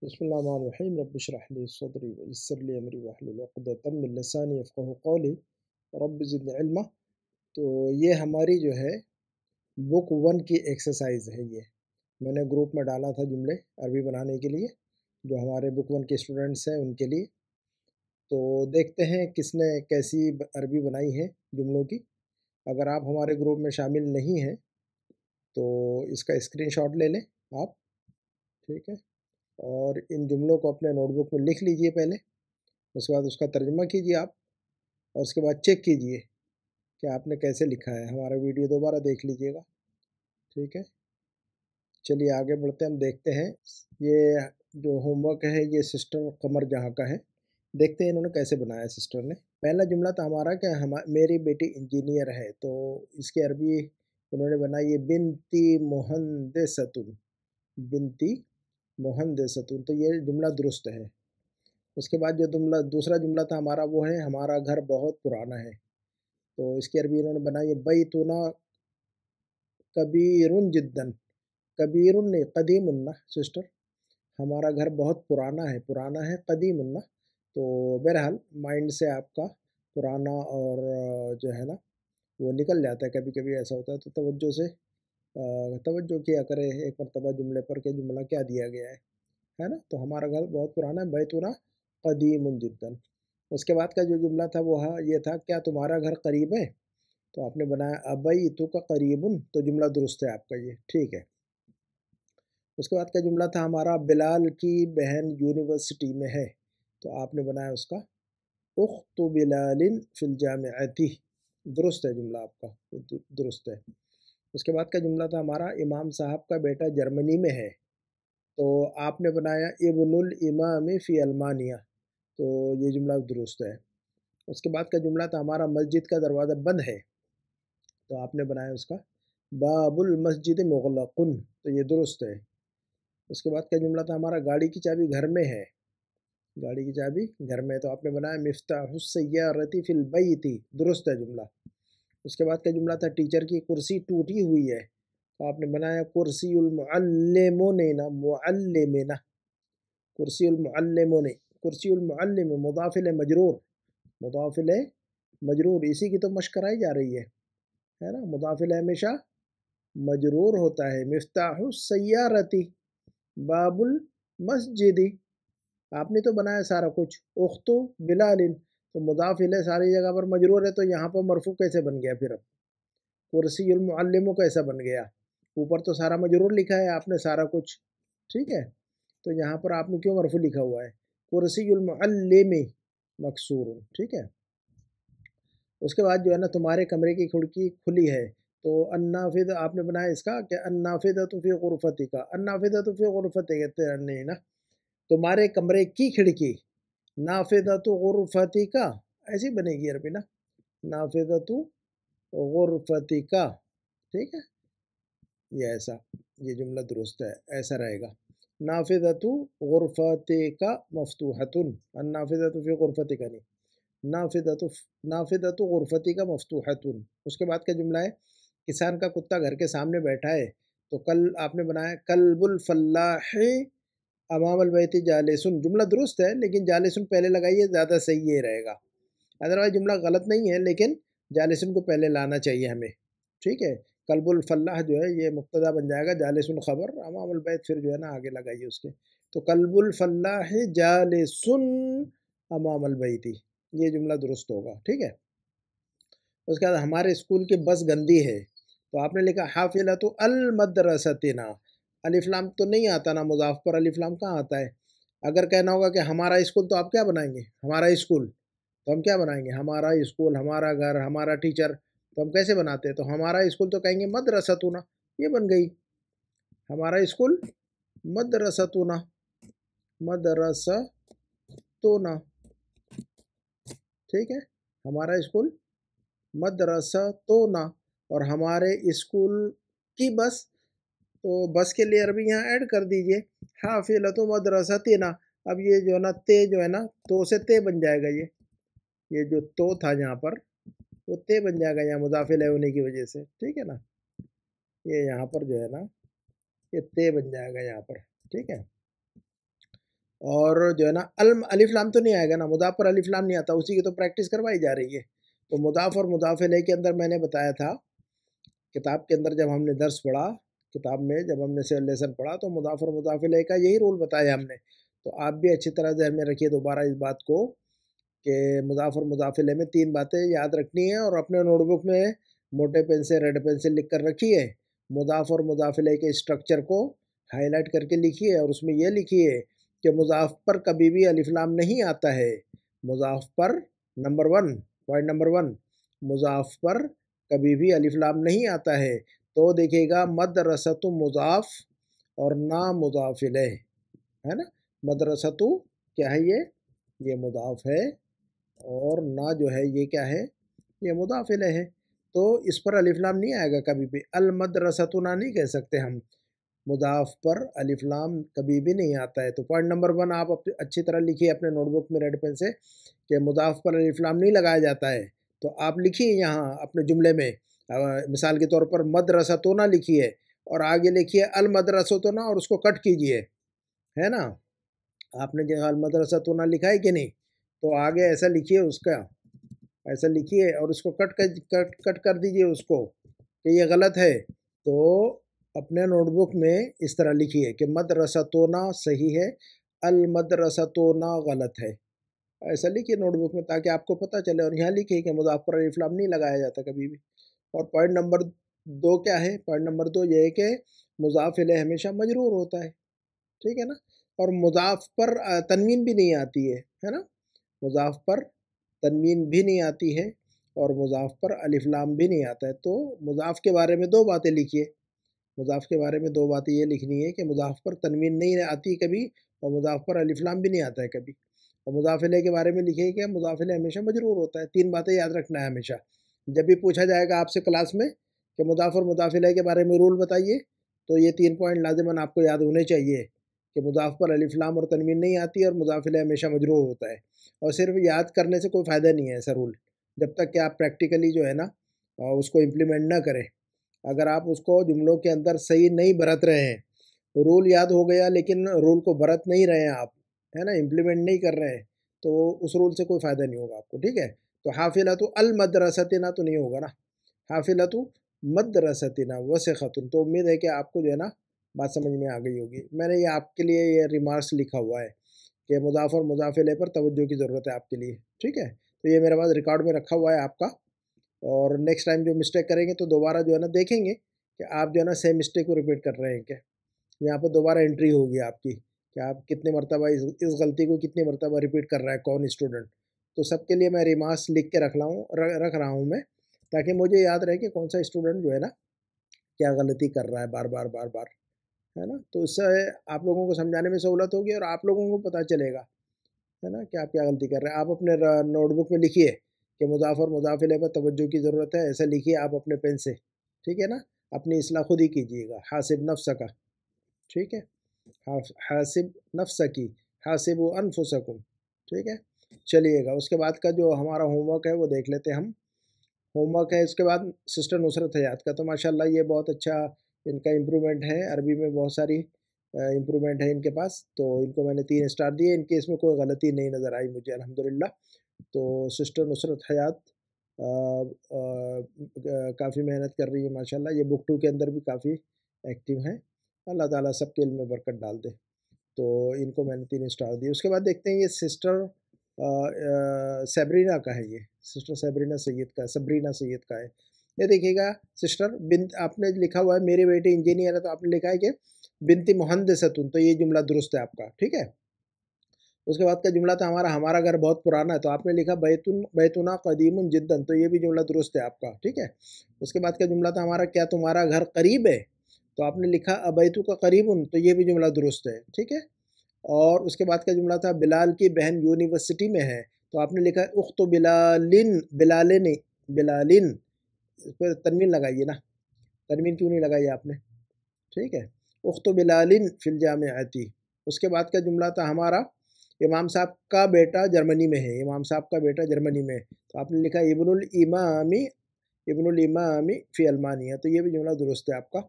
बिस्मिल्लाहिर्रहमानिर्रहीम रब्बि इश्रह ली सदरी व यस्सिर ली अमरी वहलुल उक़दतम मिन लिसानी यफ़क़हू क़ौली रब्बि ज़िदनी इल्मा। तो ये हमारी जो है बुक 1 की एक्सरसाइज है। ये मैंने ग्रुप में डाला था जुमले अरबी बनाने के लिए, जो हमारे बुक 1 के स्टूडेंट्स हैं उनके लिए। तो देखते हैं किसने कैसी अरबी बनाई है जुमलों की। अगर आप हमारे ग्रुप में शामिल नहीं हैं तो इसका स्क्रीनशॉट ले लें आप, ठीक है। और इन जुमलों को अपने नोटबुक में लिख लीजिए पहले, उसके बाद उसका तर्जुमा कीजिए आप, और उसके बाद चेक कीजिए कि आपने कैसे लिखा है। हमारा वीडियो दोबारा देख लीजिएगा, ठीक है। चलिए आगे बढ़ते हैं, हम देखते हैं। ये जो होमवर्क है ये सिस्टर कमर जहाँ का है। देखते हैं इन्होंने कैसे बनाया सिस्टर ने। पहला जुमला था हमारा कि मेरी बेटी इंजीनियर है, तो इसकी अरबी उन्होंने बनाई है बिनती मुहंदिसतुन, बिनती मुहंदिसतुन। तो ये जुमला दुरुस्त है। उसके बाद जो जुमला दूसरा जुमला था हमारा वो है हमारा घर बहुत पुराना है। तो इसकी अरबी इन्होंने बनाई है बैतुना कबीरुन जिद्दन। कबीरुन नहीं, कदीमुन ना सिस्टर, हमारा घर बहुत पुराना है कदीमुन ना। तो बहरहाल माइंड से आपका पुराना और जो है ना वो निकल जाता है, कभी कभी ऐसा होता है। तो तवज्जो से तवज्जो किया करें एक मरतबा जुमले पर के जुमला क्या दिया गया है ना। तो हमारा घर बहुत पुराना है, बैतुना कदीमुन जिद्दन। उसके बाद का जो जुमला था वो ये था क्या तुम्हारा घर करीब है। तो आपने बनाया अबई तो का करीबुन, तो जुमला दुरुस्त है आपका ये, ठीक है। उसके बाद का जुमला था हमारा बिलाल की बहन यूनिवर्सिटी में है। तो आपने बनाया उसका उख्तु बिलालिन फिल जामिअती। दुरुस्त है जुमला आपका, दुरुस्त है। उसके बाद का जुमला था हमारा इमाम साहब का बेटा जर्मनी में है। तो आपने बनाया इब्नुल इमाम फ़ी अल्मानिया। तो ये जुमला दुरुस्त है। उसके बाद का जुमला था हमारा मस्जिद का दरवाज़ा बंद है। तो आपने बनाया उसका बाबुल मस्जिद मुग़लक़ुन। तो ये दुरुस्त है। उसके बाद का जुमला था हमारा गाड़ी की चाबी घर में है। गाड़ी की चाबी घर में है, तो आपने बनाया मिफ्ताहुस सय्यारती फिल बैती। दुरुस्त है जुमला। उसके बाद का जुमला था टीचर की कुर्सी टूटी हुई है। तो आपने बनाया कुर्सियुल मुअल्लिमुना मुअल्लिमिना। कुर्सियुल मुअल्लिमुना, कुर्सियुल मुअल्लिम मुदाफ़िल मजरूर, मुदाफ़िल मजरूर, इसी की तो मशक कराई जा रही है ना। मुदाफ़िल हमेशा मजरूर होता है। मिफ्ताहुस सय्यारती बाबुल मस्जिदी। आपने तो बनाया सारा कुछ। उख्तु बिलालिन, तो मुदाफिल है, सारी जगह पर मजरूर है, तो यहाँ पर मरफू कैसे बन गया फिर। अब कुर्सियुल मुअल्लिमु कैसा बन गया, ऊपर तो सारा मजरूर लिखा है आपने सारा कुछ, ठीक है। तो यहाँ पर आपने क्यों मरफू लिखा हुआ है। कुर्सियुल मुअल्लिमी मकसूर, ठीक है। उसके बाद जो है ना तुम्हारे कमरे की खिड़की खुली है। तो अन्नाफिद आपने बनाया इसका कि अन्नाफिदतु फी गुरफतिका। अन्नाफिदतु फी गुरफतिका नहीं ना, तुम्हारे कमरे की खिड़की। नाफिदतु गुरफतिका ऐसी बनेगी अरबी ना, नाफिदतु गुरफतिका, ठीक है। ये ऐसा, ये जुमला दुरुस्त है, ऐसा रहेगा। नाफिदतु गुरफतिका मफ्तूहतुन, अन्नाफिदतु फी गुरफतिका नहीं, नाफिदतु नाफिदतु गुरफतिका मफ्तूहतुन। उसके बाद का जुमला है किसान का कुत्ता घर के सामने बैठा है। तो कल आपने बनाया कल्बुल फल्लाही अमामल बैती जालिसुन। जुमला दुरुस्त है लेकिन जालिसुन पहले लगाइए, ज़्यादा सही ये रहेगा। अदरवाइज जुमला गलत नहीं है लेकिन जालिसुन को पहले लाना चाहिए हमें, ठीक है। कल्बुल फल्लाह जो है ये मुक्तदा बन जाएगा, जालिसुन खबर, अमामल बैत फिर जो है ना आगे लगाइए उसके। तो कल्बुल फल्लाह जालिसुन अमामल बैती, ये जुमला दुरुस्त होगा, ठीक है। उसके बाद हमारे स्कूल की बस गंदी है। तो आपने लिखा हाफिलतु अल मदरसतिना। अलिफ लाम तो नहीं आता ना, मुज़ाफ पर अलिफ लाम कहाँ आता है। अगर कहना होगा कि हमारा स्कूल, तो आप क्या बनाएंगे, हमारा स्कूल। तो हम क्या बनाएंगे, हमारा स्कूल, हमारा घर, हमारा टीचर। तो हम कैसे बनाते हैं, तो हमारा स्कूल तो कहेंगे मदरसतुना, ये बन गई हमारा स्कूल मदरसतुना, मदरसतुना, ठीक है। हमारा स्कूल मदरसतुना, और हमारे स्कूल की बस। तो बस के लिए अरबी यहाँ ऐड कर दीजिए हाफिलतु मदरसतिना। अब ये जो है ना ते जो है ना, तो से ते बन जाएगा। ये जो तो था यहाँ पर वो ते बन जाएगा यहाँ मुदाफिल है होने की वजह से, ठीक है ना। ये यहाँ पर जो है ना ये ते बन जाएगा यहाँ पर, ठीक है। और जो है ना अलिफ लाम तो नहीं आएगा ना, मुदाफ पर अलिफ लाम नहीं आता, उसी की तो प्रैक्टिस करवाई जा रही है। तो मुदाफ और मुदाफ इलैह के अंदर मैंने बताया था, किताब के अंदर जब हमने दर्स पढ़ा, किताब में जब हमने से लेसन पढ़ा, तो मुदाफ और मुदाफ इलैह का यही रूल बताया हमने। तो आप भी अच्छी तरह ध्यान में रखिए दोबारा इस बात को कि मुदाफ और मुदाफ इलैह में 3 बातें याद रखनी है, और अपने नोटबुक में मोटे पेन से रेड पेन से लिख कर रखिए। मुदाफ और मुदाफ इलैह के स्ट्रक्चर को हाईलाइट करके लिखिए, और उसमें यह लिखिए कि मुदाफ पर कभी भी अलिफ लाम नहीं आता है। मुदाफ पर नंबर 1, पॉइंट नंबर 1, मुदाफ पर कभी भी अलिफ लाम नहीं आता है। तो देखिएगा मदरसतु मुदाफ और ना मुदाफ इलैह, है ना। मदरसतु क्या है, ये मुदाफ है, और ना जो है ये क्या है, ये मुदाफ इलैह है। तो इस पर अलिफ लाम नहीं आएगा कभी भी, अल मदरसतु ना नहीं कह सकते हम, मुदाफ पर अलिफ लाम कभी भी नहीं आता है। तो पॉइंट नंबर 1 आप अच्छी तरह लिखिए अपने नोटबुक में रेड पेन से कि मुदाफ पर अलिफ लाम नहीं लगाया जाता है। तो आप लिखिए यहाँ अपने जुमले में, मिसाल के तौर पर मदरसतुना लिखिए, और आगे लिखिए अल मदरसतुना, और उसको कट कीजिए, है ना। आपने जो अल मदरसतुना लिखा है कि नहीं, तो आगे ऐसा लिखिए उसका, ऐसा लिखिए, और उसको कट कर दीजिए उसको कि ये गलत है। तो अपने नोटबुक में इस तरह लिखिए कि मदरसतुना सही है, अल मदरसतुना गलत है। ऐसा लिखिए नोटबुक में, ताकि आपको पता चले। और यहाँ लिखिए कि मुदाफ पर अलिफ लाम नहीं लगाया जाता कभी भी। और पॉइंट नंबर 2 क्या है, पॉइंट नंबर 2 ये है कि मुदाफ इलैह हमेशा मजरूर होता है, ठीक है ना। और मुदाफ पर तनवीन भी नहीं आती है ना। मुदाफ पर तनवीन भी नहीं आती है, और मुदाफ पर अलिफ लाम भी नहीं आता है। तो मुदाफ के बारे में 2 बातें लिखिए। मुदाफ के बारे में 2 बातें ये लिखनी है कि मुदाफ पर तनवीन नहीं आती कभी, और मुदाफ पर अलिफ लाम भी नहीं आता है कभी। और मुदाफ इलैह के बारे में लिखिए कि मुदाफ इलैह हमेशा मजरूर होता है। 3 बातें याद रखना है हमेशा। जब भी पूछा जाएगा आपसे क्लास में कि मुदाफ और मुदाफ इलैह के बारे में रूल बताइए, तो ये 3 पॉइंट लाज़िमन आपको याद होने चाहिए कि मुदाफ पर अलिफ लाम और तनवीन नहीं आती, और मुदाफ इलैह हमेशा मजरूर होता है। और सिर्फ याद करने से कोई फ़ायदा नहीं है ऐसा रूल, जब तक कि आप प्रैक्टिकली जो है ना उसको इम्प्लीमेंट ना करें। अगर आप उसको जुमलों के अंदर सही नहीं बरत रहे हैं, रूल याद हो गया लेकिन रूल को बरत नहीं रहे हैं आप, है ना, इम्प्लीमेंट नहीं कर रहे हैं, तो उस रूल से कोई फ़ायदा नहीं होगा आपको, ठीक है। तो हाफिलतु अल मदरसतिना तो नहीं होगा ना, हाफिलतु मदरसतिना वसिखतुन। तो उम्मीद है कि आपको जो है ना बात समझ में आ गई होगी। मैंने ये आपके लिए ये रिमार्क्स लिखा हुआ है कि मुदाफ और मुदाफ इलैह पर तवज्जो की ज़रूरत है आपके लिए, ठीक है। तो ये मेरे पास रिकॉर्ड में रखा हुआ है आपका, और नेक्स्ट टाइम जो मिस्टेक करेंगे तो दोबारा जो है ना देखेंगे कि आप जो है ना सेम मिस्टेक को रिपीट कर रहे हैं क्या। यहाँ पर दोबारा एंट्री होगी आपकी कि आप कितने मरतबा इस गलती को कितनी मरतबा रिपीट कर रहा है कौन स्टूडेंट। तो सबके लिए मैं रिमार्क्स लिख के रख रहा हूँ मैं, ताकि मुझे याद रहे कि कौन सा स्टूडेंट जो है ना क्या गलती कर रहा है बार बार बार बार, है ना। तो इससे आप लोगों को समझाने में सहूलत होगी, और आप लोगों को पता चलेगा, है ना, कि आप क्या गलती कर रहे हैं। आप अपने नोटबुक में लिखिए कि मुदाफ और मुदाफ इलैह पर तवज्जो की ज़रूरत है, ऐसा लिखिए आप अपने पेन से, ठीक है ना। अपनी इस्लाह खुद ही कीजिएगा, हासिब नफ्स का, ठीक है। हासिब नफ्स की, हासिबु अनफुसकुम, ठीक है। चलिएगा, उसके बाद का जो हमारा होमवर्क है वो देख लेते हैं हम। होमवर्क है इसके बाद सिस्टर नुसरत हयात का। तो माशाल्लाह ये बहुत अच्छा इनका इम्प्रूवमेंट है, अरबी में बहुत सारी इम्प्रूवमेंट है इनके पास। तो इनको मैंने 3 स्टार दिए, इनके इसमें कोई गलती नहीं नज़र आई मुझे अल्हम्दुलिल्लाह। तो सिस्टर नुसरत हयात काफ़ी मेहनत कर रही है माशाल्लाह। ये बुक 2 के अंदर भी काफ़ी एक्टिव हैं। अल्लाह ताला सबके इल्म में बरकत डाल दे। तो इनको मैंने 3 स्टार दिए। उसके बाद देखते हैं ये सिस्टर सैब्रीना का है, ये सिस्टर सब्रीना सैयद का है। ये देखिएगा सिस्टर बिन्त, आपने लिखा हुआ है मेरी बेटी इंजीनियर है, तो आपने लिखा है कि बिनती मुहंदिसतुन, तो ये जुमला दुरुस्त है आपका, ठीक है। उसके बाद का जुमला था हमारा हमारा घर बहुत पुराना है, तो आपने लिखा बैतुना कदीमुन जिद्दन, तो ये भी जुमला दुरुस्त है आपका, ठीक है। उसके बाद का जुमला था हमारा क्या तुम्हारा घर करीब है, तो आपने लिखा अबैतु का करीबुन, तो ये भी जुमला दुरुस्त है, ठीक है। और उसके बाद का जुमला था बिलाल की बहन यूनिवर्सिटी में है, तो आपने लिखा उख्तु बिलालिन, बिलालिन, इस पर तनवीन लगाइए ना, तनवीन क्यों नहीं लगाई आपने, ठीक है। उख्तु बिलालिन फिल जामिअती। उसके बाद का जुमला था हमारा इमाम साहब का बेटा जर्मनी में है, इमाम साहब का बेटा जर्मनी में है, तो आपने लिखा इब्नुल इमामी फ़ी अलमानिया, तो ये भी जुमला दुरुस्त है आपका।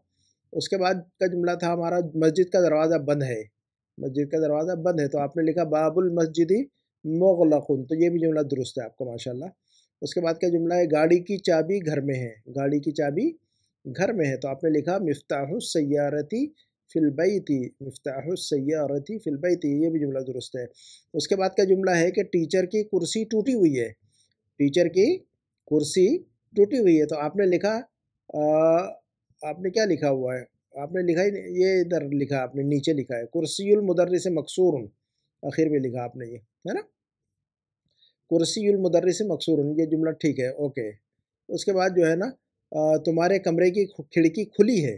उसके बाद का जुमला था हमारा मस्जिद का दरवाज़ा बंद है, मस्जिद का दरवाज़ा बंद है, तो आपने लिखा बाबुल मस्जिदी मुग़लक़ुन, तो ये भी जुमला दुरुस्त है आपका माशाल्लाह। उसके बाद का जुमला है गाड़ी की चाबी घर में है, गाड़ी की चाबी घर में है, तो आपने लिखा मिफ्ताहुस सय्यारती फिल बैती, मिफ्ताहुस सय्यारती फिल बैती, ये भी जुमला दुरुस्त है। उसके बाद का जुमला है कि टीचर की कुर्सी टूटी हुई है, टीचर की कुर्सी टूटी हुई है, तो आपने लिखा आपने क्या लिखा हुआ है? आपने लिखा ही नहीं, ये इधर लिखा आपने, नीचे लिखा है कुर्सियुल मुदर्रिस मकसूरुन, आखिर में लिखा आपने ये, है ना? कुर्सियुल मुदर्रिस मकसूरुन, ये जुमला ठीक है, ओके। उसके बाद जो है ना तुम्हारे कमरे की खिड़की खुली है,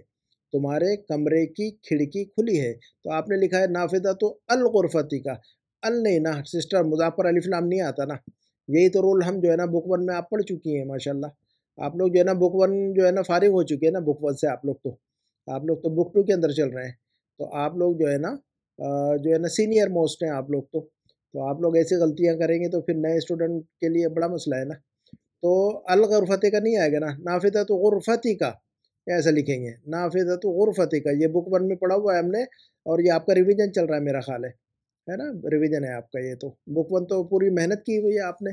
तुम्हारे कमरे की खिड़की खुली है, तो आपने लिखा है नाफिदा तो अल गुरफती का, अल नहीं ना सिस्टर, मुज़ाफ़ पर अलिफ लाम नहीं आता ना, यही तो रूल हम जो है ना बुक वन में आप पढ़ चुकी हैं माशाल्लाह। आप लोग जो है ना बुक वन जो है ना फारिग हो चुके हैं ना बुक वन से, आप लोग तो बुक टू के अंदर चल रहे हैं, तो आप लोग जो है ना जो है ना सीनियर मोस्ट हैं आप लोग तो आप लोग ऐसी गलतियाँ करेंगे तो फिर नए स्टूडेंट के लिए बड़ा मसला है ना। तो अल गुरफ़ती का नहीं आएगा ना, नाफ़िज़तु गुरफ़ती का, ऐसा लिखेंगे, नाफ़िज़तु गुरफ़ती का, ये बुक वन में पढ़ा हुआ है हमने, और ये आपका रिवीजन चल रहा है मेरा ख़्याल है ना? रिवीजन है आपका ये तो, बुक वन तो पूरी मेहनत की हुई है आपने,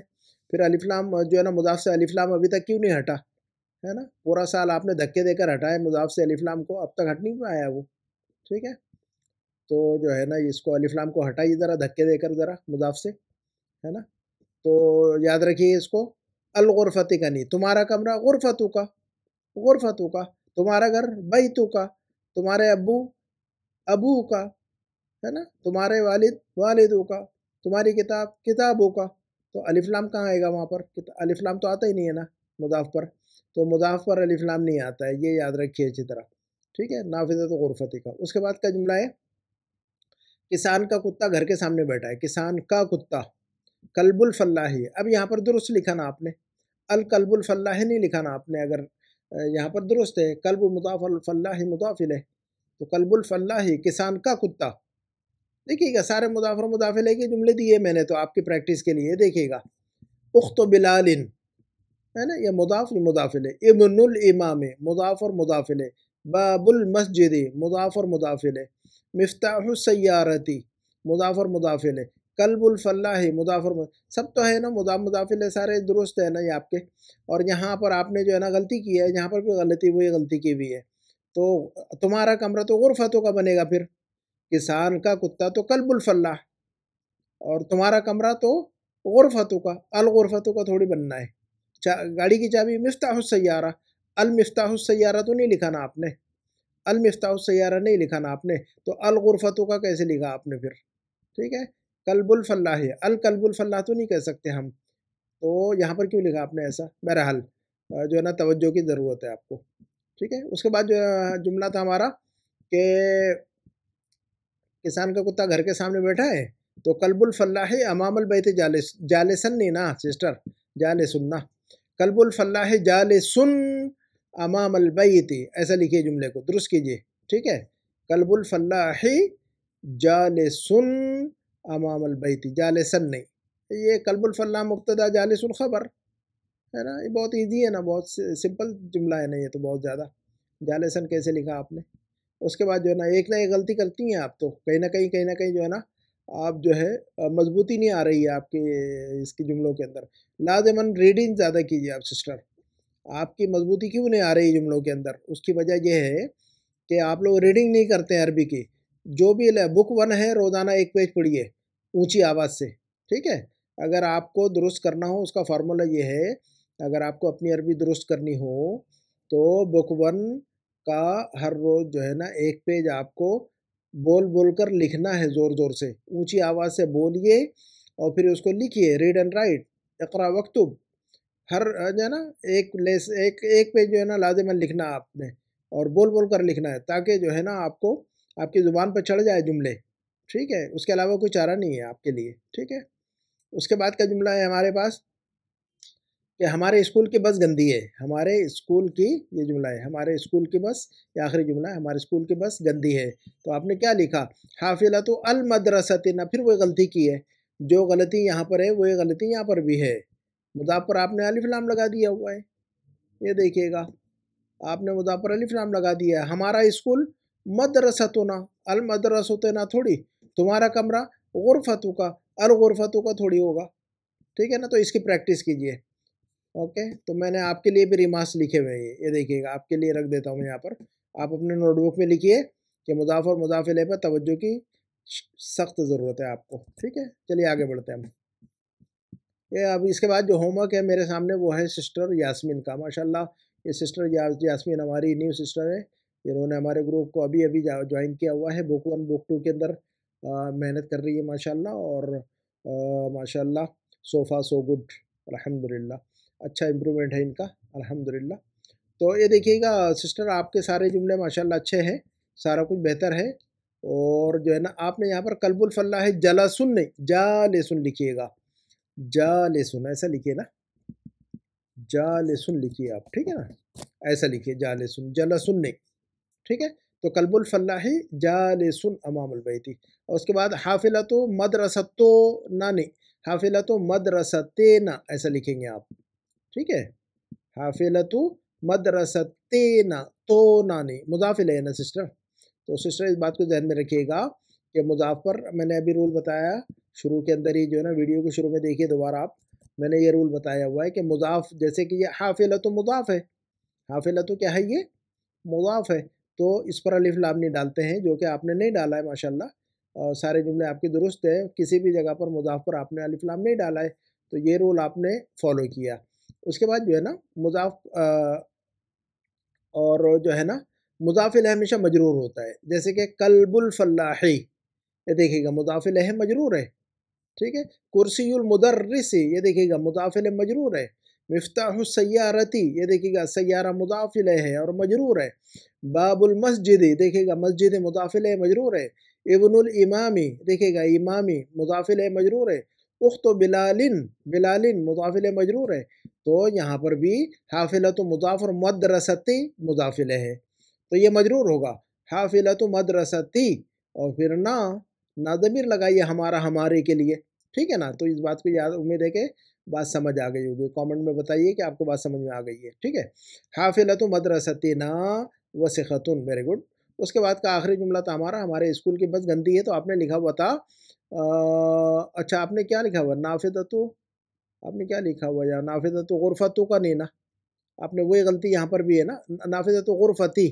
फिर अलिफ लाम जो है ना मुज़ाफ़ से अलिफ लाम अभी तक क्यों नहीं हटा, है ना? पूरा साल आपने धक्के देकर हटाया मुज़ाफ़ से अलिफ लाम को, अब तक हट नहीं पाया वो, ठीक है? तो जो है ना इसको अलिफ लाम को हटाइए ज़रा धक्के देकर ज़रा मुज़ाफ़ से, है ना? तो याद रखिए इसको, अल गुरफ़ती का नहीं, तुम्हारा कमरा गुरफ़तु का, गुरफ़तु का, तुम्हारा घर बैतु का, तुम्हारे अब्बू अबू का, है ना? तुम्हारे वालिद वालिदु का, तुम्हारी किताब किताबों का, तो अलिफ लाम कहाँ आएगा वहाँ पर? अलिफ लाम तो आता ही नहीं है ना मुज़ाफ़ पर, तो मुज़ाफ़ पर अलिफ लाम नहीं आता है, ये याद रखिए अच्छी तरह, ठीक है? नाफ़िज़तु गुरफ़ती का। उसके बाद का जुमला है किसान का कुत्ता घर के सामने बैठा है, किसान का कुत्ता, कल्बुल फल्लाही, अब यहाँ पर दुरुस्त लिखा ना आपने, अल कल्बुल फल्लाही नहीं लिखा ना आपने, अगर यहाँ पर दुरुस्त है, कल्ब मुज़ाफ़ अल फल्लाही मुज़ाफ़ इलैह, तो कल्बुल फल्लाही किसान का कुत्ता, देखिएगा सारे मुज़ाफ़ और मुज़ाफ़ इलैह के जुमले दिए मैंने तो आपकी प्रैक्टिस के लिए, देखिएगा। उख्त बिलालिन, है ना? ये मुज़ाफ़ ये मुज़ाफ़ इलैह, इब्नुल इमाम मुज़ाफ़ और मुज़ाफ़ इलैह, बाबुल मस्जिद मुज़ाफ़ और मुज़ाफ़ इलैह, मिफ्ताहु सय्यारती मुज़ाफ़ और मुज़ाफ़ इलैह, कल्बुल फल्लाह मुज़ाफ़ और सब तो है ना, मुज़ाफ़ मुज़ाफ़ इलैह सारे दुरुस्त है ना ये आपके, और यहाँ पर आपने जो है ना गलती की है, यहाँ पर भी गलती वही गलती की हुई है, तो तुम्हारा कमरा तो गुरफ़तों का बनेगा फिर, किसान का कुत्ता तो कल्बुल फल्लाह, और तुम्हारा कमरा तो गुरफ़तों का, अल गुरफ़तों का थोड़ी बनना है। गाड़ी की चाबी मिफ्ताह सैयारा, अल मिफ्ताह सैयारा तो नहीं लिखा ना आपने, अल मिफ्ताह सैयारा नहीं लिखा ना आपने, तो अल गुरफतों का कैसे लिखा आपने फिर, ठीक है? कल्बुल फल्लाह है, अल कल्बुल फल्लाह तो नहीं कह सकते हम, तो यहाँ पर क्यों लिखा आपने ऐसा? बहरहाल जो है ना तवज्जो की ज़रूरत है आपको, ठीक है? उसके बाद जो जुमला था हमारा कि किसान का कुत्ता घर के सामने बैठा है, तो कल्बुल फल्लाह अमामल बैत जालिस, जालिसन नहीं ना सिस्टर, जालिसुन ना, कल्बुल फल्लाह जालिसुन अमामल बैत, ऐसा लिखिए जुमले को, दुरुस्त कीजिए, ठीक है? कल्बुल फल्लाह जालिसुन अमामल बैत, जालिसन नहीं, ये कल्बुल फल्लाह मुब्तदा जालिसुन खबर, है ना? ये बहुत ईजी है ना, बहुत सिंपल जुमला है ना ये तो, बहुत ज़्यादा, जालिसन कैसे लिखा आपने? उसके बाद जो है ना एक गलती करती हैं आप तो, कहीं न कहीं जो है ना, आप जो है मज़बूती नहीं आ रही है आपके इसके जुमलों के अंदर। लाज़िमन रीडिंग ज़्यादा कीजिए आप सिस्टर, आपकी मज़बूती क्यों नहीं आ रही जुमलों के अंदर? उसकी वजह ये है कि आप लोग रीडिंग नहीं करते हैं अरबी की। जो भी ल बुक 1 है, रोज़ाना 1 पेज पढ़िए, ऊँची आवाज़ से, ठीक है? अगर आपको दुरुस्त करना हो, उसका फ़ॉर्मूला ये है, अगर आपको अपनी अरबी दुरुस्त करनी हो, तो बुक 1 का हर रोज़ जो है ना 1 पेज आपको बोल-बोल कर लिखना है ज़ोर-ज़ोर से, ऊँची आवाज़ से बोलिए और फिर उसको लिखिए, रीड एंड राइट, इक़रा वक्तुब, हर जो है ना एक पेज जो है ना लाज़िमन लिखना आपने, और बोल-बोल कर लिखना है, ताकि जो है ना आपको आपकी ज़ुबान पे चढ़ जाए जुमले, ठीक है? उसके अलावा कोई चारा नहीं है आपके लिए, ठीक है? उसके बाद का जुमला है हमारे पास कि हमारे स्कूल की बस गंदी है, हमारे स्कूल की, ये जुमला है, हमारे स्कूल की बस, ये आखिरी जुमला है, हमारे स्कूल की बस गंदी है, तो आपने क्या लिखा? हाफ़िलतु अल मदरसतिना, फिर वो गलती की है, जो गलती यहाँ पर है, वही गलती यहाँ पर भी है, मुज़ाफ़ पर आपने अलिफ लाम लगा दिया हुआ है, ये देखिएगा, आपने मुज़ाफ़ पर अलिफ लाम लगा दिया है, हमारा स्कूल मदरसतुना, अल मदरसतुना थोड़ी, तुम्हारा कमरा, गुरफतु का, अल गुरफतु का थोड़ी होगा, ठीक है ना। तो इसकी प्रैक्टिस कीजिए। ओके, तो मैंने आपके लिए भी रिमार्क्स लिखे हुए हैं, ये देखिएगा, आपके लिए रख देता हूँ मैं यहाँ पर। आप अपने नोटबुक में लिखिए कि मुज़ाफ़ और मुज़ाफ़ इलैह पर तवज्जो की सख्त ज़रूरत है आपको, ठीक है। चलिए आगे बढ़ते हैं हम। ये अब इसके बाद जो होमवर्क है मेरे सामने वो है सिस्टर यास्मीन का। माशाल्लाह ये सिस्टर यास्मीन हमारी न्यू सिस्टर है। इन्होंने हमारे ग्रुप को अभी अभी ज्वाइन किया हुआ है। बुक 1 बुक 2 के अंदर मेहनत कर रही है माशाल्लाह। और माशाल्लाह सो फार सो गुड, अल्हम्दुलिल्लाह। अच्छा इम्प्रूवमेंट है इनका, अल्हम्दुलिल्लाह। तो ये देखिएगा सिस्टर, आपके सारे जुमले माशाल्लाह अच्छे हैं, सारा कुछ बेहतर है। और जो है ना, आपने यहाँ पर कल्बुल फल्ला है, जलासुन नहीं जालेसुन लिखिएगा। जालेसुन ऐसा लिखिए ना, जालेसुन लिखिए आप, ठीक है ना, ऐसा लिखिए जालेसुन, जलासुन नहीं, ठीक है। तो कल्बुल फल्लाही जालिसुन अमामुल बैती। और उसके बाद हाफिलतु मदरसतो ना नहीं, हाफिलतु मदरसते ना ऐसा लिखेंगे आप, ठीक है। हाफिलतु मदरसते ना, तो ना नहीं, मुज़ाफ़ इलैह है ना सिस्टर। तो सिस्टर इस बात को ध्यान में रखिएगा कि मुज़ाफ़ पर मैंने अभी रूल बताया शुरू के अंदर ही, जो है ना, वीडियो के शुरू में देखिए दोबारा आप, मैंने ये रूल बताया हुआ है कि मुज़ाफ़, जैसे कि ये हाफिलतु मुज़ाफ़ है, हाफिलतु क्या है, ये मुज़ाफ़ है, तो इस पर अलिफ लाम नहीं डालते हैं, जो कि आपने नहीं डाला है माशाल्लाह। सारे जुमले आपके दुरुस्त है, किसी भी जगह पर मुज़ाफ़ पर आपने अलिफ लाम नहीं डाला है, तो ये रूल आपने फ़ॉलो किया। उसके बाद जो है ना, मुज़ाफ़ और जो है ना, मुज़ाफ़ इलैह हमेशा मजरूर होता है, जैसे कि कल्बुल फल्लाही, ये देखिएगा मुज़ाफ़ इलैह मजरूर है, ठीक है। कुर्सियुल मुदर्रिसी, ये देखिएगा मुज़ाफ़ इलैह मजरूर है। मिफ्ताहु सय्यारती, ये देखिएगा सय्यारा मुज़ाफ़ इलैह है और मजरूर है। बाबुल मस्जिदी, देखिएगा मस्जिद मुज़ाफ़ इलैह मजरूर है। इब्नुल इमामी, देखिएगा इमामी मुज़ाफ़ इलैह मजरूर है। उख्तु बिलालिन, बिलालिन मुज़ाफ़ इलैह मजरूर है। तो यहाँ पर भी हाफिलतु मुज़ाफ़ और मदरसती मुज़ाफ़ इलैह है, तो ये मजरूर होगा, हाफिलतु मदरसती। और फिर ना ज़मीर लगाइए हमारा, हमारे के लिए, ठीक है ना। तो इस बात को याद, उम्मीद है कि बात समझ आ गई होगी। कमेंट में बताइए कि आपको बात समझ में आ गई है, ठीक है। हाफिलतु मदरसतीना वसिखतुन, वेरी गुड। उसके बाद का आखिरी जुमला था हमारा, हमारे स्कूल की बस गंदी है, तो आपने लिखा हुआ था अच्छा आपने क्या लिखा हुआ, नाफिदतु, आपने क्या लिखा हुआ यार, नाफिदतु गुरफतु का नहीं ना, आपने वही गलती यहाँ पर भी है ना, नाफिदतु गुरफती।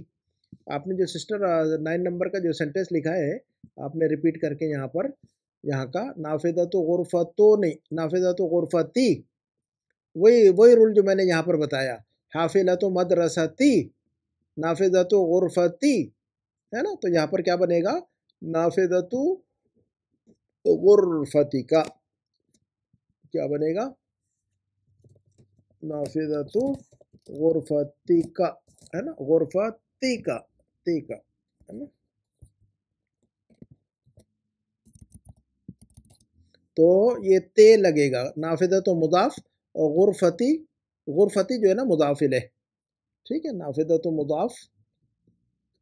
आपने जो सिस्टर 9 नंबर का जो सेंटेंस लिखा है, आपने रिपीट करके यहाँ पर, यहाँ का नाफिदतु गुरफतो नहीं, नाफिदतु गुरफती, वही वही रूल जो मैंने यहाँ पर बताया। हाफिलतु मदरसती, नाफिदतु गुरफती, है ना। तो यहाँ पर क्या बनेगा, नाफिदतु गुरफती का क्या बनेगा, नाफिदतु गुरफती का, है ना, गुरफती का, ती का, है ना। तो ये ते लगेगा, नाफिदतु मुदाफ और गुरफती, गुरफती जो है ना मुदाफ इलैह, ठीक है। नाफिदतु मुदाफ,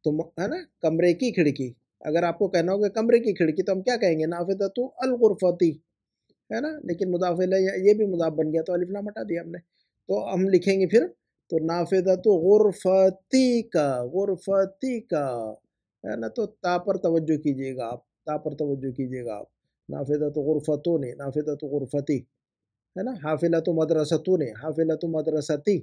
तो है ना, कमरे की खिड़की, अगर आपको कहना होगा कमरे की खिड़की, तो हम क्या कहेंगे, नाफिदतु अल गुरफती, है ना। लेकिन मुदाफ इलैह ये भी मुदाफ बन गया, तो अलिफ लाम हटा दिया हमने। तो हम लिखेंगे फिर, तो नाफिदतु गुरफती का, गुरफती का, है ना। तो ता पर तवज्जो कीजिएगा आप, ता पर तवज्जो कीजिएगा आप। नाफिदतु गुरफतु नहीं, नाफिदतु गुरफती, है ना। हाफिलतु मदरसतु नहीं, हाफिलतु मदरसती।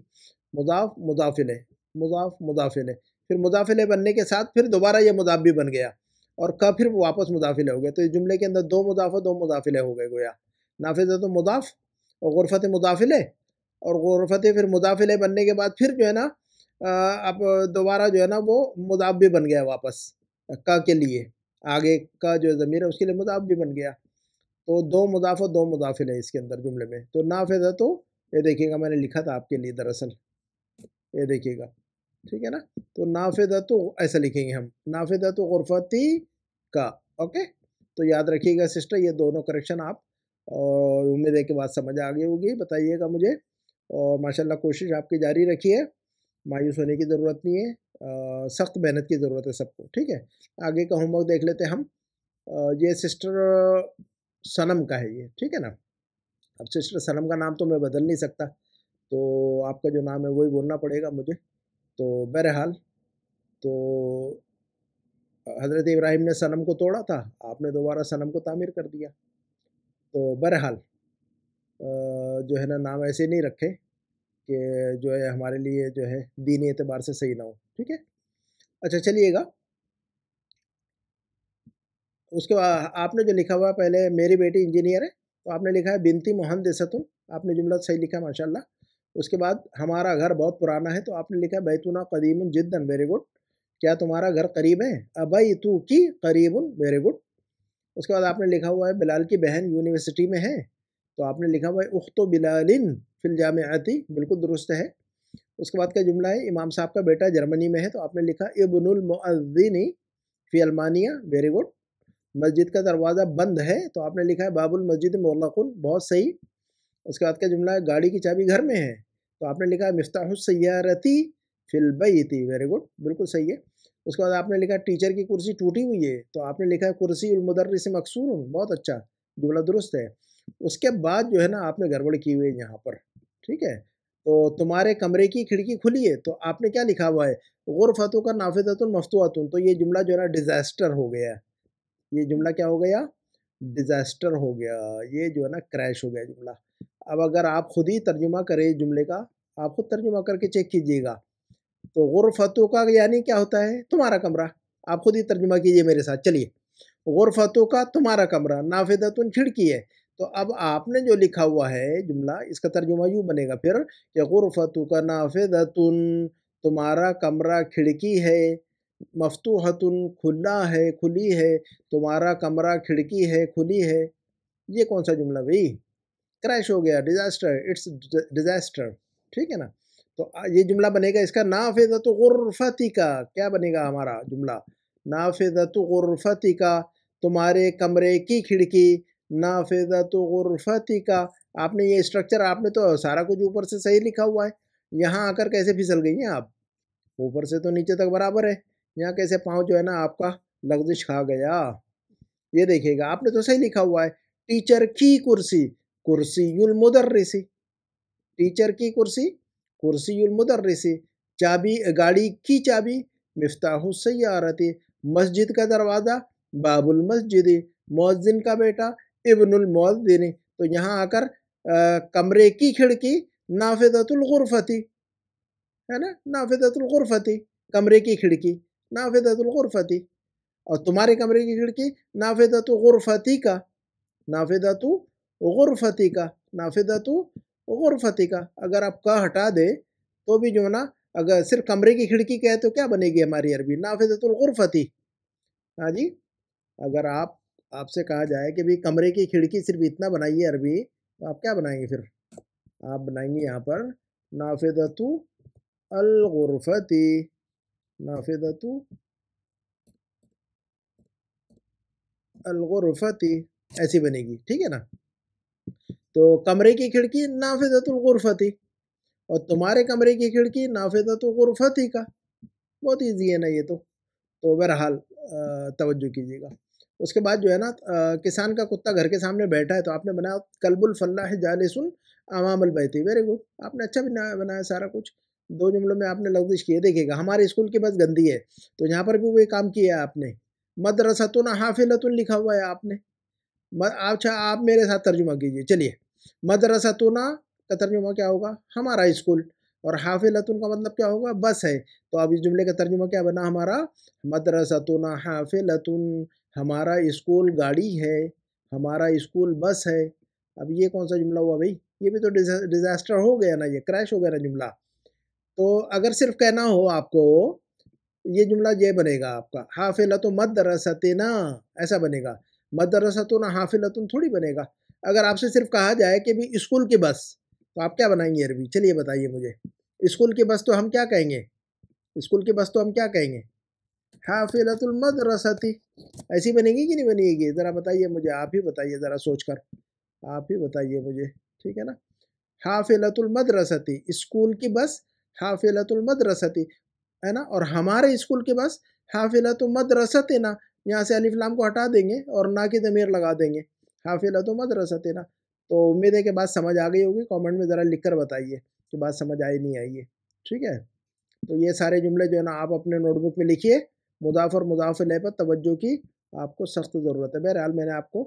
मुदाफ मुदाफ इलैह, मुदाफ मुदाफ इलैह, फिर मुदाफ इलैह बनने के साथ फिर दोबारा ये मुदाफ भी बन गया, और का फिर वापस मुदाफ इलैह हो गया। तो इस जुमले के अंदर दो मुदाफ और दो मुदाफ इलैह हो गए गोया। नाफिज़तु मुदाफ और गुरफत मुदाफ इलैह, और गुरफत फिर मुदाफ इलैह बनने के बाद फिर जो है ना, अब दोबारा जो है ना वो मुदाफ भी बन गया वापस, का के लिए, आगे का जो ज़मीर है उसके लिए मुदाफ भी बन गया। तो दो मुदाफ और दो मुदाफ इलैह इसके अंदर जुमले में। तो नाफिज़तु, ये देखिएगा मैंने लिखा था आपके लिए दरअसल, ये देखिएगा, ठीक है ना। तो नाफिज़तु ऐसा लिखेंगे हम, नाफिज़तु गुरफती का, ओके। तो याद रखिएगा सिस्टर, ये दोनों करेक्शन आप, और उम्मीद है कि बात समझ आ गई होगी, बताइएगा मुझे। और माशाल्लाह कोशिश आपकी जारी रखिए, मायूस होने की ज़रूरत नहीं है, सख्त मेहनत की ज़रूरत है सबको, ठीक है। आगे का होमवर्क देख लेते हैं हम। ये सिस्टर सनम का है ये, ठीक है ना। अब सिस्टर सनम का नाम तो मैं बदल नहीं सकता, तो आपका जो नाम है वही बोलना पड़ेगा मुझे। तो बहरहाल, तो हज़रत इब्राहिम ने सनम को तोड़ा था, आपने दोबारा सनम को तामीर कर दिया। तो बहरहाल जो है ना नाम ऐसे नहीं रखे कि जो है हमारे लिए जो है दीनी एतबार से सही ना हो, ठीक है? अच्छा चलिएगा, उसके बाद आपने जो लिखा हुआ है पहले मेरी बेटी इंजीनियर है, तो आपने लिखा है बिनती मुहंदिसतुन, आपने जुमला सही लिखा है माशाल्लाह। उसके बाद हमारा घर बहुत पुराना है, तो आपने लिखा है बैतुना कदीमुन जिद्दन, वेरी गुड। क्या तुम्हारा घर करीब है? अबैतु की करीबुन, वेरी गुड। उसके बाद आपने लिखा हुआ है बिलाल की बहन यूनिवर्सिटी में है, तो आपने लिखा हुआ है उख्तु बिलालिन फिल जामिअती, बिल्कुल दुरुस्त है। उसके बाद का जुमला है इमाम साहब का बेटा जर्मनी में है, तो आपने लिखा इब्नुल मुअद्दिनी फी अल्मानिया, वेरी गुड। मस्जिद का दरवाज़ा बंद है, तो आपने लिखा है बाबुल मस्जिद मुग़ल्लक़ुन, बहुत सही। उसके बाद का जुमला है गाड़ी की चाबी घर में है, तो आपने लिखा है मिफ्ताहुस सय्यारती फिल बैति, वेरी गुड, बिल्कुल सही है। उसके बाद आपने लिखा टीचर की कुर्सी टूटी हुई है, तो आपने लिखा है कुर्सीउल मुदर्रिस मकसूरुन, बहुत अच्छा, जुमला दुरुस्त है। उसके बाद जो है ना आपने गड़बड़ की हुई है यहाँ पर, ठीक है? तो तुम्हारे कमरे की खिड़की खुली है, तो आपने क्या लिखा हुआ है? गुरफ़तुका नाफ़िज़तुन मफ़्तूहतुन, तो ये जुमला जो है ना डिज़ास्टर हो गया है। ये जुमला क्या हो गया? डिज़ास्टर हो गया, ये जो है ना क्रैश हो गया जुमला। अब अगर आप खुद ही तर्जुमा करें जुमले का, आप खुद तर्जुमा करके चेक कीजिएगा। तो गुरफ़तु का यानी क्या होता है? तुम्हारा कमरा। आप खुद ही तर्जुमा कीजिए मेरे साथ, चलिए। गुरफ़तु का तुम्हारा कमरा, नाफ़िज़तुन खिड़की है। तो अब आपने जो लिखा हुआ है जुमला, इसका तर्जुमा यूँ बनेगा फिर कि गुरफ़तु का नाफ़िज़तुन, तुम्हारा कमरा खिड़की है, मफ़्तूहतुन खुला है, खुली है, तुम्हारा कमरा खिड़की है, खुली है। ये कौन-सा जुमला भई? क्रैश हो गया, डिज़ास्टर, इट्स डिज़ास्टर, ठीक है ना? तो ये जुमला बनेगा इसका नाफ़िज़तु गुरफ़तिका, क्या बनेगा हमारा जुमला? नाफ़िज़तु गुरफ़तिका, तुम्हारे कमरे की खिड़की, नाफ़िज़तु गुरफ़तिका। आपने ये स्ट्रक्चर आपने तो सारा कुछ ऊपर से सही लिखा हुआ है, यहाँ आकर कैसे फिसल गई हैं आप? ऊपर से तो नीचे तक बराबर है, यहाँ कैसे पाँव जो है ना आपका लग़ज़िश खा गया? ये देखिएगा आपने तो सही लिखा हुआ है, टीचर की कुर्सी, कुर्सियुल मुदर्रिसी, टीचर की कुर्सी, कुर्सियुल मुदर्रिसी, चाबी गाड़ी की चाबी, मिफ्ताहु सय्यारती, मस्जिद का दरवाज़ा, बाबुल मस्जिदी, मुअज़्ज़िन का बेटा, इब्नुल मुअज़्ज़िनी। तो यहाँ आकर कमरे की खिड़की, नाफ़िज़तुल गुरफ़ती, है ना? नाफ़िज़तुल गुरफ़ती, कमरे की खिड़की, नाफ़िज़तुल गुरफ़ती। और तुम्हारे कमरे की खिड़की, नाफ़िज़तु गुरफ़तिका, नाफ़िज़तु गुरफ़तिका, नाफ़िज़तु गुरफ़तिका। अगर आप क हटा दें, तो भी जो है ना, अगर सिर्फ़ कमरे की खिड़की कहे तो क्या बनेगी हमारी अरबी? नाफ़िज़तुल गुरफ़ती। हाँ जी, अगर आपसे कहा जाए कि भई कमरे की खिड़की सिर्फ़ इतना बनाइए अरबी, तो आप क्या बनाएँगे फिर? आप बनाएँगे यहाँ पर नाफ़िज़तु अल गुरफ़ती, नाफ़िज़तु अल गुरफ़ती, ऐसी बनेगी, ठीक है ना? तो कमरे की खिड़की नाफ़िज़तुल गुरफ़ती और तुम्हारे कमरे की खिड़की नाफ़िज़तु गुरफ़तिका। बहुत ईज़ी है ना ये तो। तो बहरहाल तवज्जो कीजिएगा। उसके बाद जो है ना किसान का कुत्ता घर के सामने बैठा है, तो आपने बनाया कल्बुल फल्लाह जालिसुन अमामल बैती, वेरी गुड। आपने अच्छा बनाया बनाया सारा कुछ। 2 जुमलों में आपने लफ़्ज़िश किए। देखिएगा हमारे स्कूल की बस गंदी है, तो यहाँ पर भी वही काम किया है आपने। मदरसतुन हाफ़िलतुन लिखा हुआ है आपने। अच्छा आप मेरे साथ तर्जुमा कीजिए, चलिए। मदरसतुना का तर्जुमा क्या होगा? हमारा स्कूल। और हाफ़िलतुन का मतलब क्या होगा? बस है। तो अब इस जुमले का तर्जुमा क्या बना हमारा? मदरसतुना हाफ़िलतुन, हमारा स्कूल गाड़ी है, हमारा स्कूल बस है। अब ये कौन-सा जुमला हुआ भई? ये भी तो डिज़ास्टर हो गया ना, ये क्रैश हो गया ना जुमला। तो अगर सिर्फ़ कहना हो आपको, ये जुमला ये बनेगा आपका हाफ़िलतु मदरसतिना, ऐसा बनेगा। मदरसतुन हाफ़िलतुन थोड़ी बनेगा। अगर आपसे सिर्फ़ कहा जाए कि भई स्कूल की बस, तो आप क्या बनाएँगे अरबी? चलिए बताइए मुझे। स्कूल की बस तो हम क्या कहेंगे? स्कूल की बस तो हम क्या कहेंगे? हाफ़िलतुल मदरसती, ऐसी बनेगी कि नहीं बनेगी? ज़रा बताइए मुझे, आप ही बताइए ज़रा सोच कर। आप ही बताइए मुझे, ठीक है ना? हाफ़िलतुल मदरसती, स्कूल की बस हाफ़िलतुल मदरसती। है ना? और हमारे स्कूल के पास हाफ़िलतु मदरसतिना, यहाँ से अलिफ लाम को हटा देंगे और ना की ज़मीर लगा देंगे, हाफ़िलतु मदरसतिना। तो उम्मीद है कि बात समझ आ गई होगी, कमेंट में ज़रा लिख कर बताइए कि बात समझ आई नहीं आई है, ठीक है? तो ये सारे जुमले जो है ना आप अपने नोटबुक में लिखिए मुज़ाफ़ और मुज़ाफ़ इलैह पर तवज्जो की आपको सख्त ज़रूरत है। बहरहाल मैंने आपको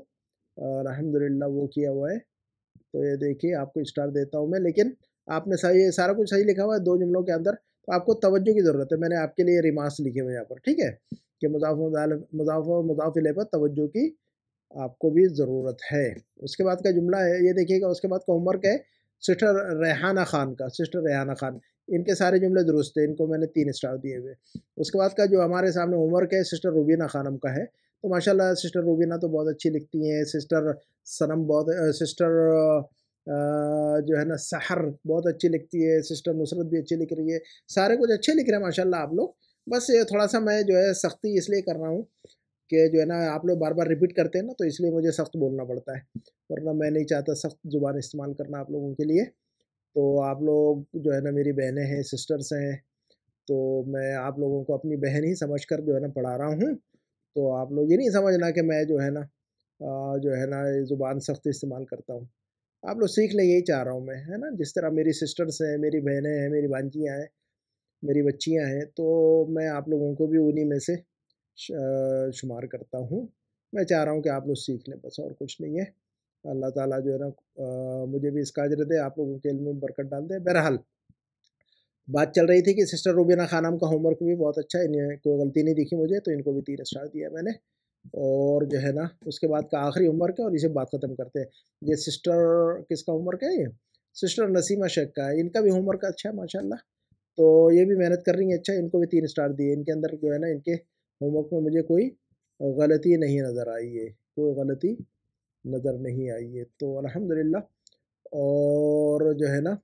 अल्हम्दुलिल्लाह वो किया हुआ है। तो ये देखिए आपको स्टार देता हूँ मैं, लेकिन आपने सही सारा कुछ सही लिखा हुआ है 2 जुमलों के अंदर, तो आपको तवज्जो की ज़रूरत है। मैंने आपके लिए रिमार्क्स लिखे हुए हैं यहाँ पर, ठीक है? कि मुज़ाफ़ और मुज़ाफ़ इलैह पर तवज्जो की आपको भी ज़रूरत है। उसके बाद का जुमला है, ये देखिएगा, उसके बाद का होमवर्क है सिस्टर रेहाना खान का, सिस्टर रेहाना खान। इनके सारे जुमले दुरुस्त हैं, इनको मैंने 3 स्टार दिए हुए। उसके बाद का जो हमारे सामने होमवर्क है सिस्टर रूबीना खानम का है। तो माशाल्लाह सिस्टर रूबीना तो बहुत अच्छी लिखती हैं, सिस्टर सनम बहुत सिस्टर जो है ना सहर बहुत अच्छी लिखती है, सिस्टर नुसरत भी अच्छी लिख रही है, सारे कुछ अच्छे लिख रहे हैं माशाल्लाह आप लोग। बस ये थोड़ा-सा मैं जो है सख्ती इसलिए कर रहा हूँ कि जो है ना आप लोग बार-बार रिपीट करते हैं ना, तो इसलिए मुझे सख्त बोलना पड़ता है, वरना मैं नहीं चाहता सख्त ज़ुबान इस्तेमाल करना आप लोगों के लिए। तो आप लोग जो है ना मेरी बहनें हैं, सिस्टर्स हैं, तो मैं आप लोगों को अपनी बहन ही समझकर जो है ना पढ़ा रहा हूँ। तो आप लोग ये नहीं समझना कि मैं जो है ना जो है ना ये ज़ुबान सख्त इस्तेमाल करता हूँ। आप लोग सीख लें, यही चाह रहा हूँ मैं, है ना? जिस तरह मेरी सिस्टर्स हैं, मेरी बहनें हैं, मेरी भांजियाँ हैं, मेरी बच्चियाँ हैं, तो मैं आप लोगों को भी उन्हीं में से शुमार करता हूँ। मैं चाह रहा हूँ कि आप लोग सीख लें, बस और कुछ नहीं है। अल्लाह ताला जो है ना मुझे भी इसका अजर दे, आप लोगों के इल्म में बरकत डाल दे। बहरहाल बात चल रही थी कि सिस्टर रूबीना खानम का होमवर्क भी बहुत अच्छा है, इन्हें कोई गलती नहीं दिखी मुझे, तो इनको भी 3 स्टार दिया मैंने। और जो है ना उसके बाद का आखिरी होमवर्क है और इसे बात ख़त्म करते हैं। ये सिस्टर किसका होमवर्क है ये? सिस्टर नसीमा शेख का है, इनका भी होमवर्क अच्छा है माशाल्लाह। तो ये भी मेहनत कर रही हैं अच्छा, इनको भी 3 स्टार दिए। इनके अंदर जो है ना इनके होमवर्क में मुझे कोई गलती नहीं नज़र आई है, कोई गलती नज़र नहीं आई है, तो अल्हम्दुलिल्लाह। और जो है ना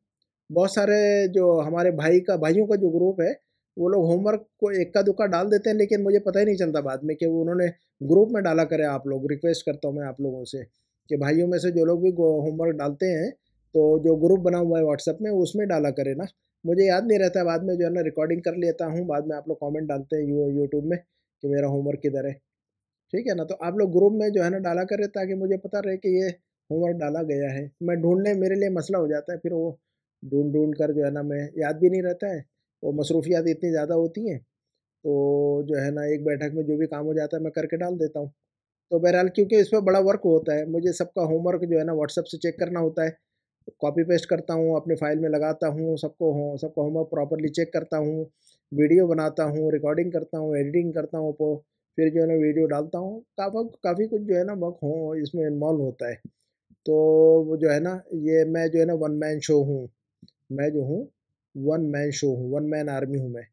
बहुत सारे जो हमारे भाइयों का जो ग्रुप है, वो लोग होमवर्क को इक्का-दुक्का डाल देते हैं, लेकिन मुझे पता ही नहीं चलता बाद में कि वो उन्होंने ग्रुप में डाला करें आप लोग। रिक्वेस्ट करता हूँ मैं आप लोगों से कि भाइयों में से जो लोग भी होमवर्क डालते हैं, तो जो ग्रुप बना हुआ है व्हाट्सएप में, उसमें डाला करें ना। मुझे याद नहीं रहता है, बाद में जो है ना रिकॉर्डिंग कर लेता हूँ, बाद में आप लोग कमेंट डालते हैं यूट्यूब में कि मेरा होमवर्क किधर है। ठीक है ना? तो आप लोग ग्रुप में जो है ना डाला करें, ताकि मुझे पता रहे कि ये होमवर्क डाला गया है। मैं ढूँढने मेरे लिए मसला हो जाता है, फिर वो ढूँढ-ढूँढ कर जो है ना मैं याद भी नहीं रहता है, वो मसरूफ़ियात इतनी ज़्यादा होती हैं, तो जो है ना एक बैठक में जो भी काम हो जाता है मैं करके डाल देता हूँ। तो बहरहाल क्योंकि इस पे बड़ा वर्क होता है, मुझे सबका होमवर्क जो है ना व्हाट्सएप से चेक करना होता है, कॉपी पेस्ट करता हूँ, अपने फ़ाइल में लगाता हूँ, सबका होमवर्क प्रॉपर्ली चेक करता हूँ, वीडियो बनाता हूँ, रिकॉर्डिंग करता हूँ, एडिटिंग करता हूँ, फिर जो है ना वीडियो डालता हूँ। काफ़ी कुछ जो है ना वर्क हो इसमें इन्वॉल्व होता है। तो वो जो है ना ये मैं जो है ना वन मैन शो हूँ। मैं जो हूँ वन मैन शो हूँ, वन मैन आर्मी हूँ मैं।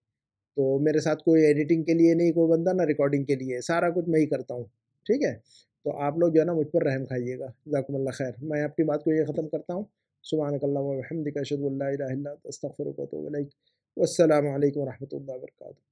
तो मेरे साथ कोई एडिटिंग के लिए नहीं कोई बंदा, ना रिकॉर्डिंग के लिए, सारा कुछ मैं ही करता हूँ, ठीक है? तो आप लोग जो है ना मुझ पर रहम खाइएगा, जज़ाकुमुल्लाह खैर। मैं अपनी बात को ये ख़त्म करता हूँ। सुब्हानकल्लाहुम्मा व बिहम्दिका अशहदु अन ला इलाहा इल्ला अंता अस्तगफिरुका व अतूबु इलैक। वस्सलामु अलैकुम व रहमतुल्लाहि व बरकातुहू।